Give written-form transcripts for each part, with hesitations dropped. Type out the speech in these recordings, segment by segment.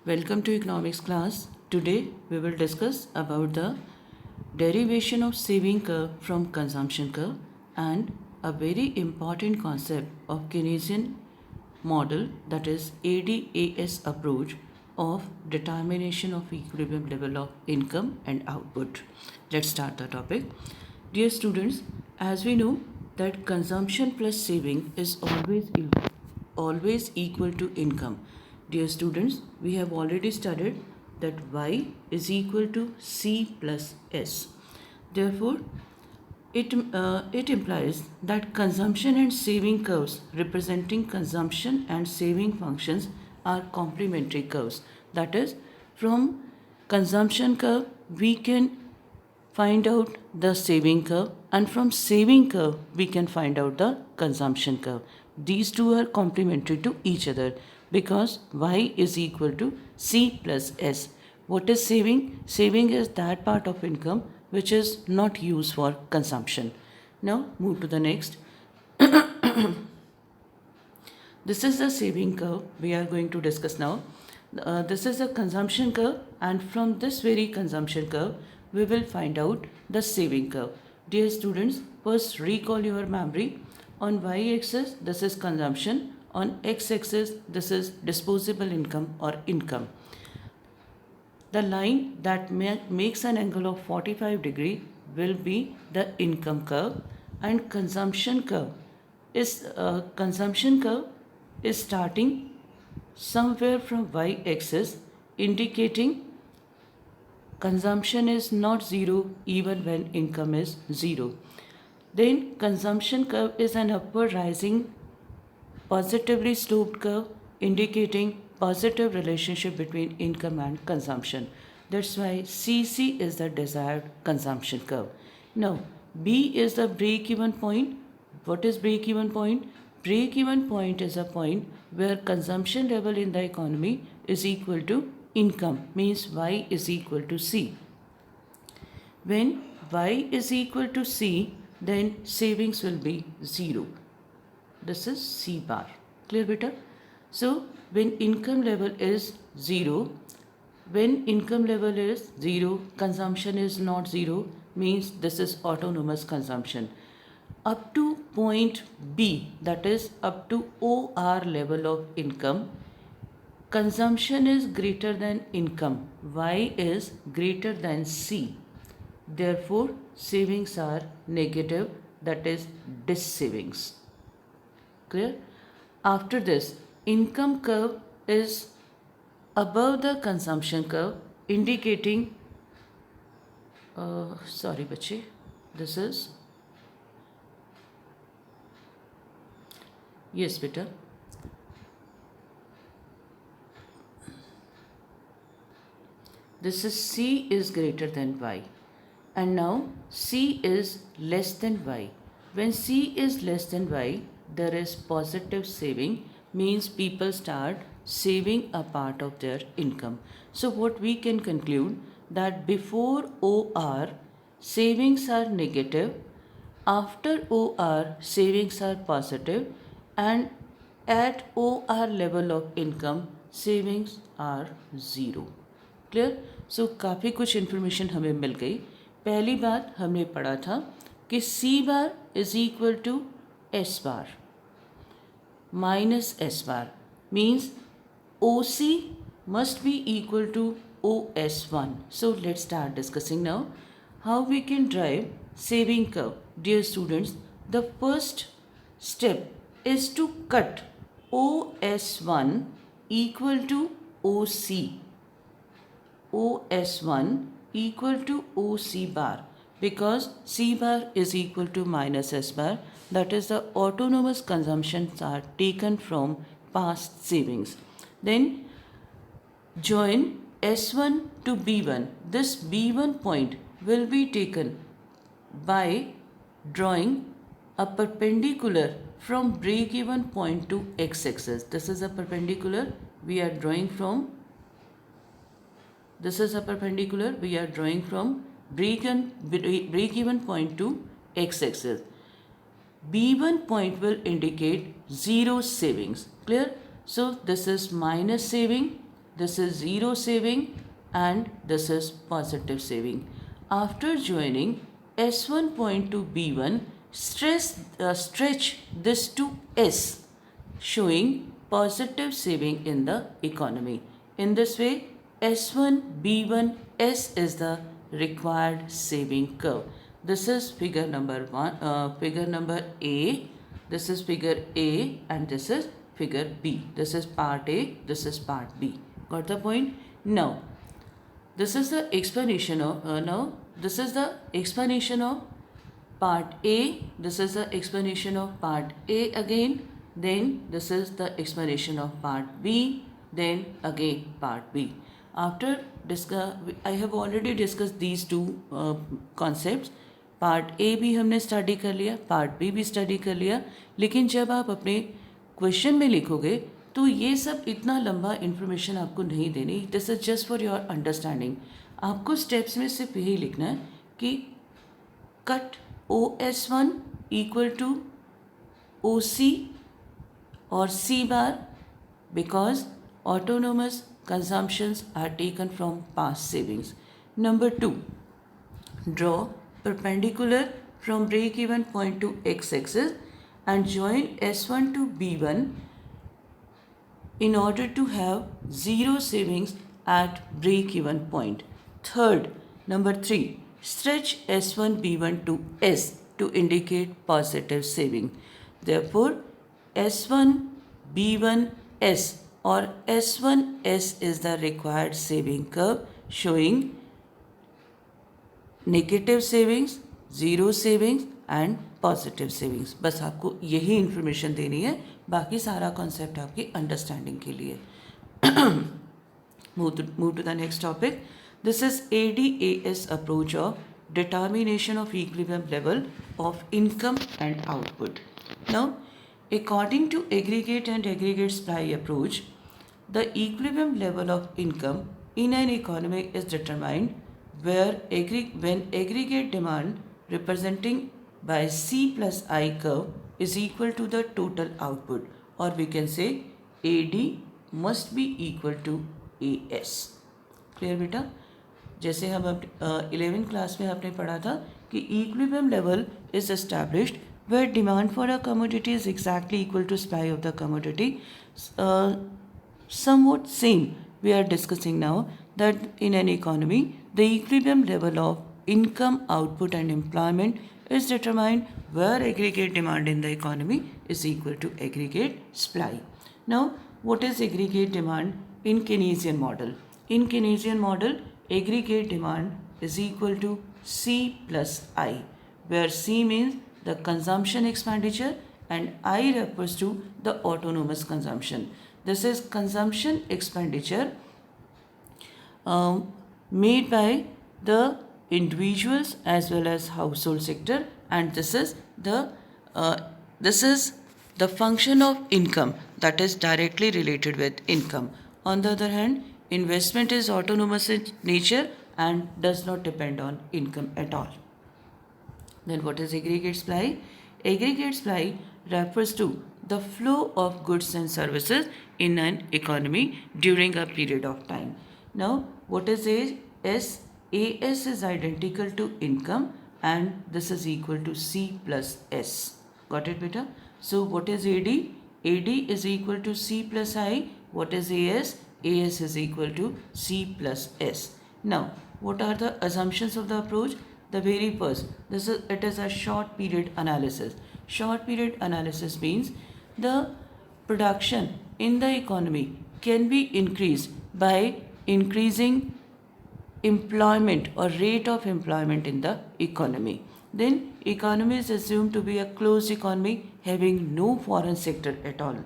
Welcome to economics class. Today we will discuss about the derivation of saving curve from consumption curve and a very important concept of Keynesian model, that is ADAS approach of determination of equilibrium level of income and output. Let's start the topic. Dear students, as we know that consumption plus saving is always equal to income. Dear students, we have already studied that Y is equal to C plus S. Therefore, it implies that consumption and saving curves representing consumption and saving functions are complementary curves. That is, from consumption curve we can find out the saving curve, and from saving curve we can find out the consumption curve. These two are complementary to each other because Y is equal to C plus S. What is saving? Saving is that part of income which is not used for consumption. Now move to the next. This is the saving curve we are going to discuss now. This is a consumption curve, and from this very consumption curve we will find out the saving curve. Dear students, first recall your memory. On y-axis this is consumption, on x-axis this is disposable income or income. The line that makes an angle of 45 degree will be the income curve, and consumption curve is starting somewhere from y-axis, indicating consumption is not zero even when income is zero. Then consumption curve is an upward rising positively sloped curve indicating positive relationship between income and consumption. That's why CC is the desired consumption curve. Now B is the break-even point. What is break-even point? Break-even point is a point where consumption level in the economy is equal to income, means Y is equal to C. When Y is equal to C, then savings will be zero. This is C bar. Clear, beta? So when income level is zero, consumption is not zero, means this is autonomous consumption. Up to point B, that is up to OR level of income, consumption is greater than income. Y is greater than C. Therefore, savings are negative, that is dis-savings. Clear? After this, income curve is above the consumption curve, indicating sorry bache, this is, yes beta, this is C is greater than Y, and now C is less than Y. When C is less than Y, there is positive saving, means people start saving a part of their income. So what we can conclude, that before OR savings are negative, after OR savings are positive, and at OR level of income savings are zero. Clear? So काफ़ी कुछ information हमें मिल गई. पहली बात हमने पढ़ा था कि C bar is equal to S bar minus S bar, means OC must be equal to OS1. So let's start discussing now how we can drive saving curve. Dear students, the first step is to cut OS1 equal to OC. OS1 equal to OC bar, because C bar is equal to minus S bar, that is the autonomous consumptions are taken from past savings. Then join S1 to B1. This B1 point will be taken by drawing a perpendicular from break-even point to x-axis. This is a perpendicular we are drawing from. This is a perpendicular we are drawing from break-even point to x-axis. B1 point will indicate zero savings. Clear? So this is minus saving, this is zero saving, and this is positive saving. After joining S1 point to B1, stretch this to S, showing positive saving in the economy. In this way, S1, B1, S is the required saving curve. This is figure number A. This is figure A, and this is figure B. This is part A, this is part B. Got the point? Now, this is the explanation of part A. This is the explanation of part A again. Then this is the explanation of part B. Then again part B. After I have already discussed these two concepts. Part A भी हमने study कर लिया, part B भी study कर लिया, लेकिन जब आप अपने क्वेश्चन में लिखोगे तो ये सब इतना लंबा इन्फॉर्मेशन आपको नहीं देनी. This is just for your understanding. आपको स्टेप्स में सिर्फ यही लिखना है कि cut OS1 equal to OC और C bar because autonomous consumptions are taken from past savings. Number 2, draw perpendicular from break-even point to x-axis and join S1 to B1 in order to have zero savings at break-even point. Third, number 3, stretch S1 B1 to S to indicate positive saving. Therefore, S1 B1 S or S1 S is the required saving curve showing negative savings, zero savings and positive savings. बस आपको यही information देनी है, बाकी सारा concept आपकी understanding के लिए. move to the next topic. This is ADAS approach of determination of equilibrium level of income and output. Now, according to aggregate and aggregate supply approach, the equilibrium level of income in an economy is determined when aggregate demand representing by C plus I curve is equal to the total output, or we can say AD must be equal to AS. Clear बेटा? जैसे हम 11th class में आपने पढ़ा था कि equilibrium level is established where demand for a commodity is exactly equal to supply of the commodity. Somewhat same we are discussing now, that in an economy the equilibrium level of income, output and employment is determined where aggregate demand in the economy is equal to aggregate supply. Now, what is aggregate demand in Keynesian model? In Keynesian model, aggregate demand is equal to C plus I, where C means the consumption expenditure and I refers to the autonomous consumption. This is consumption expenditure made by the individuals as well as household sector, and this is the function of income that is directly related with income. On the other hand, investment is autonomous in nature and does not depend on income at all. Then what is aggregate supply? Aggregate supply refers to the flow of goods and services in an economy during a period of time. Now, what is AS? AS is identical to income and this is equal to C plus S. Got it, beta? So, what is AD? AD is equal to C plus I. What is AS? AS is equal to C plus S. Now, what are the assumptions of the approach? The very first, it is a short period analysis. Short period analysis means the production in the economy can be increased by increasing employment or rate of employment in the economy. Then economy is assumed to be a closed economy having no foreign sector at all.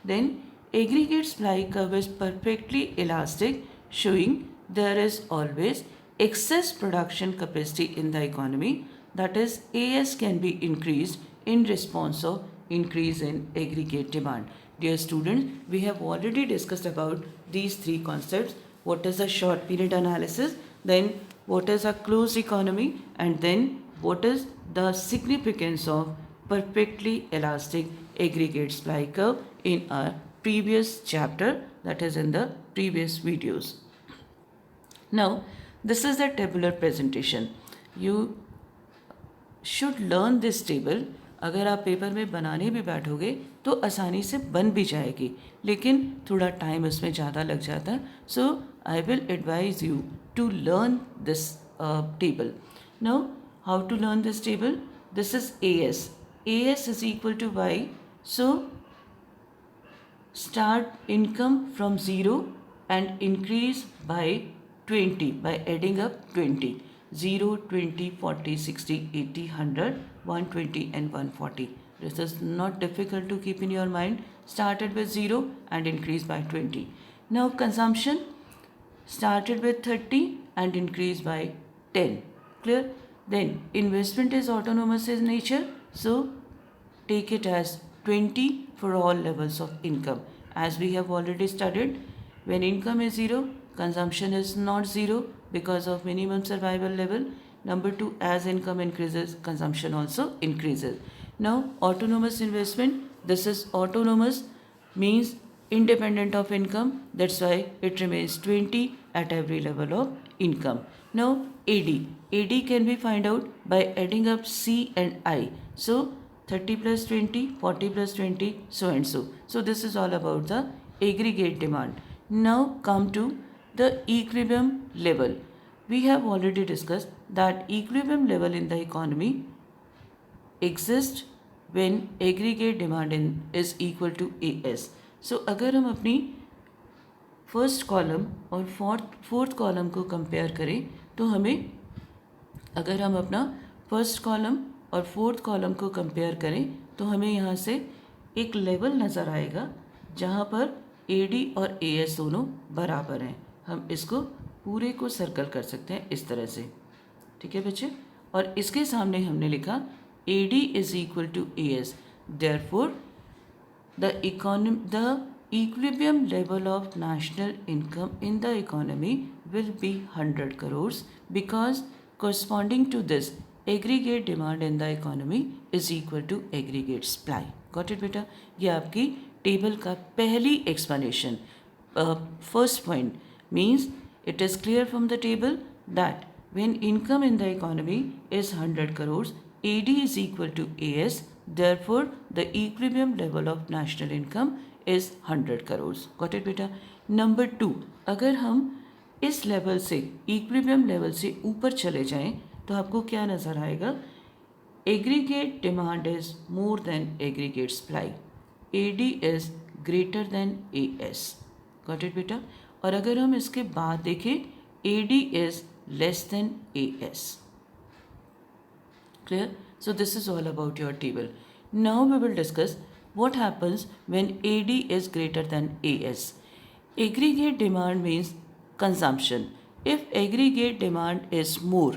Then aggregate supply curve is perfectly elastic, showing there is always excess production capacity in the economy, that is AS can be increased in response of increase in aggregate demand. Dear students, we have already discussed about these three concepts. What is a short period analysis, then what is a closed economy, and then what is the significance of perfectly elastic aggregate supply curve in our previous chapter that is in the previous videos. Now, this is the tabular presentation. You should learn this table. अगर आप paper में बनाने भी बैठोगे तो आसानी से बन भी जाएगी, लेकिन थोड़ा टाइम उसमें ज़्यादा लग जाता है. So I will advise you to learn this table. Now how to learn this table? This is AS. AS is equal to Y. So start income from 0 and increase by 20 by adding up 20. 0, 20, 40, 60, 80, 100, 120 and 140. This is not difficult to keep in your mind. Started with 0 and increased by 20. Now consumption started with 30 and increased by 10. Clear? Then investment is autonomous in nature, so take it as 20 for all levels of income. As we have already studied, when income is 0, consumption is not 0 because of minimum survival level. Number 2, as income increases, consumption also increases. Now autonomous investment, this is autonomous means independent of income, that's why it remains 20 at every level of income. Now AD can be find out by adding up C and I. So 30 plus 20, 40 plus 20, so and so. So this is all about the aggregate demand. Now come to the equilibrium level. We have already discussed that equilibrium level in the economy exists when aggregate demand is equal to AS. So अगर हम अपनी first column और fourth column को compare करें तो हमें, अगर हम अपना फर्स्ट कॉलम और फोर्थ कॉलम को कंपेयर करें तो हमें यहाँ से एक लेवल नज़र आएगा जहाँ पर AD और AS दोनों बराबर हैं. हम इसको पूरे को सर्कल कर सकते हैं इस तरह से. ठीक है बच्चे? और इसके सामने हमने लिखा AD is equal to AS. Therefore, the equilibrium level of national income in the economy will be 100 crores because corresponding to this, aggregate demand in the economy is equal to aggregate supply. Got it बेटा? ये आपकी table का पहली explanation. First point means it is clear from the table that when income in the economy is 100 crores, AD is equal to AS. Therefore, the equilibrium level of national income is 100 crores. Got it बेटा? Number 2, अगर हम इस level से, equilibrium level से ऊपर चले जाएं तो आपको क्या नज़र आएगा? Aggregate demand is more than aggregate supply. AD is greater than AS. Got it बेटा? और अगर हम इसके बाद देखें, AD is less than AS. Clear? So this is all about your table. Now we will discuss what happens when AD is greater than AS. Aggregate demand means consumption. If aggregate demand is more,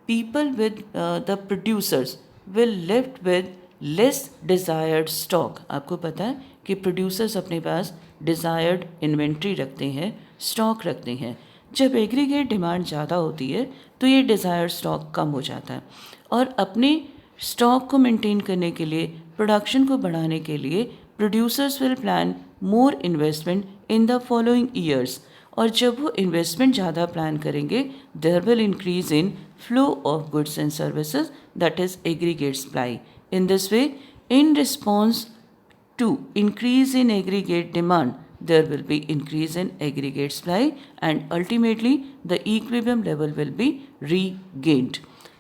people with the producers will left with less desired stock. आपको पता है कि producers अपने पास desired inventory रखते हैं, stock रखते हैं. जब एग्रीगेट डिमांड ज़्यादा होती है तो ये डिज़ायर्ड स्टॉक कम हो जाता है, और अपने स्टॉक को मेंटेन करने के लिए, प्रोडक्शन को बढ़ाने के लिए producers will plan more investment in the following years. और जब वो इन्वेस्टमेंट ज़्यादा प्लान करेंगे, there will increase in flow of goods and services, that is aggregate supply. In this way, in response to increase in aggregate demand, there will be increase in aggregate supply, and ultimately the equilibrium level will be regained.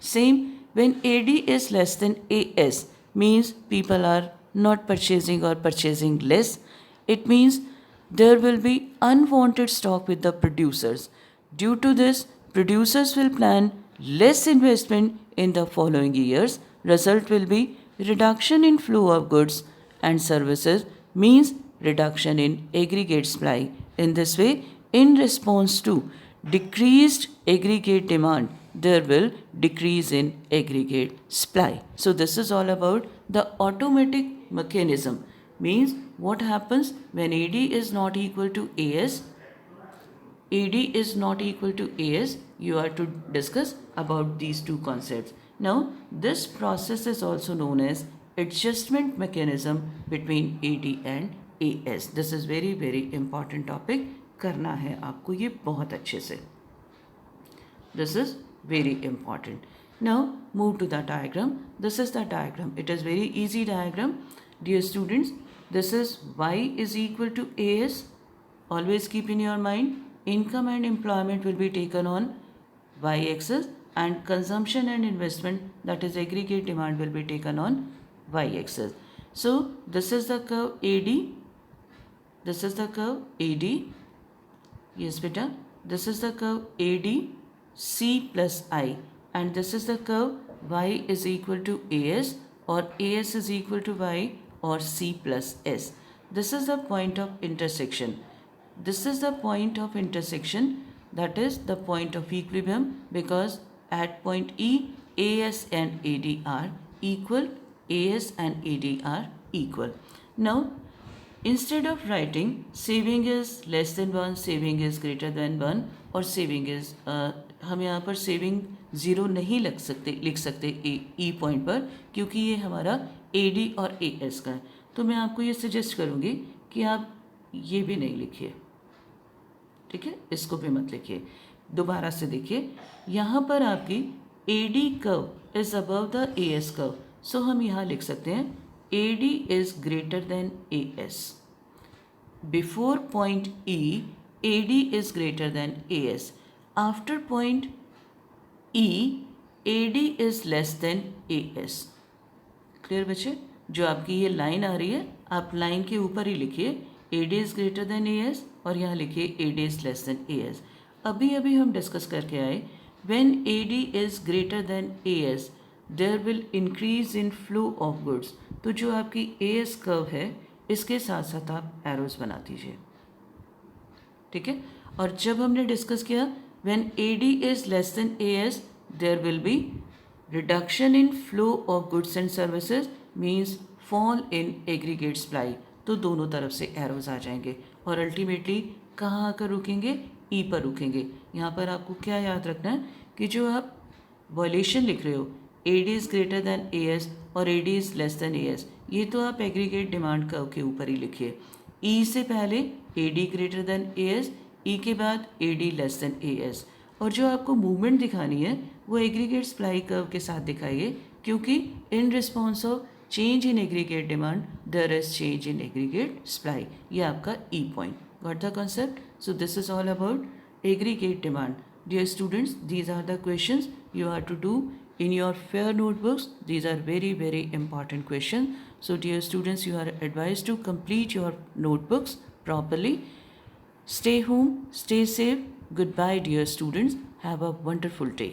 Same when AD is less than AS means people are not purchasing or purchasing less. It means there will be unwanted stock with the producers. Due to this, producers will plan less investment in the following years. Result will be reduction in flow of goods and services, means reduction in aggregate supply. In this way, in response to decreased aggregate demand, there will decrease in aggregate supply. So this is all about the automatic mechanism. Means what happens when AD is not equal to AS. AD is not equal to AS. You are to discuss about these two concepts. Now, this process is also known as adjustment mechanism between AD and AS. This is very very important topic. करना है आपको ये बहुत अच्छे से. This is very important. Now move to the diagram. This is the diagram. It is very easy diagram. Dear students, this is Y is equal to AS. Always keep in your mind, income and employment will be taken on y-axis and consumption and investment, that is aggregate demand, will be taken on y-axis. So this is the curve AD. This is the curve AD. Yes beta. This is the curve AD C plus I, and this is the curve y is equal to AS, or AS is equal to y, or C plus S. This is the point of intersection. This is the point of intersection, that is the point of equilibrium, because at point E, AS and AD are equal. AS and AD are equal. Now, instead of writing saving is less than 1, saving is greater than 1, और saving is हम यहाँ पर saving 0 नहीं लिख सकते E point पर, क्योंकि ये हमारा AD और AS का है. तो मैं आपको ये सजेस्ट करूँगी कि आप ये भी नहीं लिखिए. ठीक है, इसको भी मत लिखिए. दोबारा से देखिए, यहाँ पर आपकी AD curve is above the AS curve. So हम यहाँ लिख सकते हैं AD is greater than AS. Before point E, AD is greater than AS. After point E, AD is less than AS. Clear बच्चे? जो आपकी ये लाइन आ रही है, आप लाइन के ऊपर ही लिखिए AD is greater than AS, और यहाँ लिखिए AD is less than AS. अभी हम डिस्कस करके आए, when AD is greater than AS there will increase in flow of goods. तो जो आपकी AS कर्व है, इसके साथ साथ आप एरोज बना दीजिए. ठीक है. और जब हमने डिस्कस किया when AD is less than AS there will be reduction in flow of goods and services, means fall in aggregate supply. तो दोनों तरफ से एरोज आ जाएंगे और अल्टीमेटली कहाँ आकर रुकेंगे? ई पर रुकेंगे. यहाँ पर आपको क्या याद रखना है कि जो आप वॉल्यूशन लिख रहे हो, AD is greater than AS और AD is less than AS, ये तो आप एग्रीगेट डिमांड कर्व के ऊपर ही लिखिए. ई से पहले AD ग्रेटर देन AS, ई के बाद AD लेस देन AS. और जो आपको मूवमेंट दिखानी है वो एग्रीगेट सप्लाई कर्व के साथ दिखाइए, क्योंकि in response of change in aggregate demand there is change in aggregate supply. ये आपका E point. Got the concept? So this is all about aggregate demand. Dear students, these are the questions you have to do in your fair notebooks. These are very very important questions. So dear students, you are advised to complete your notebooks properly. Stay home, stay safe. Goodbye dear students. Have a wonderful day.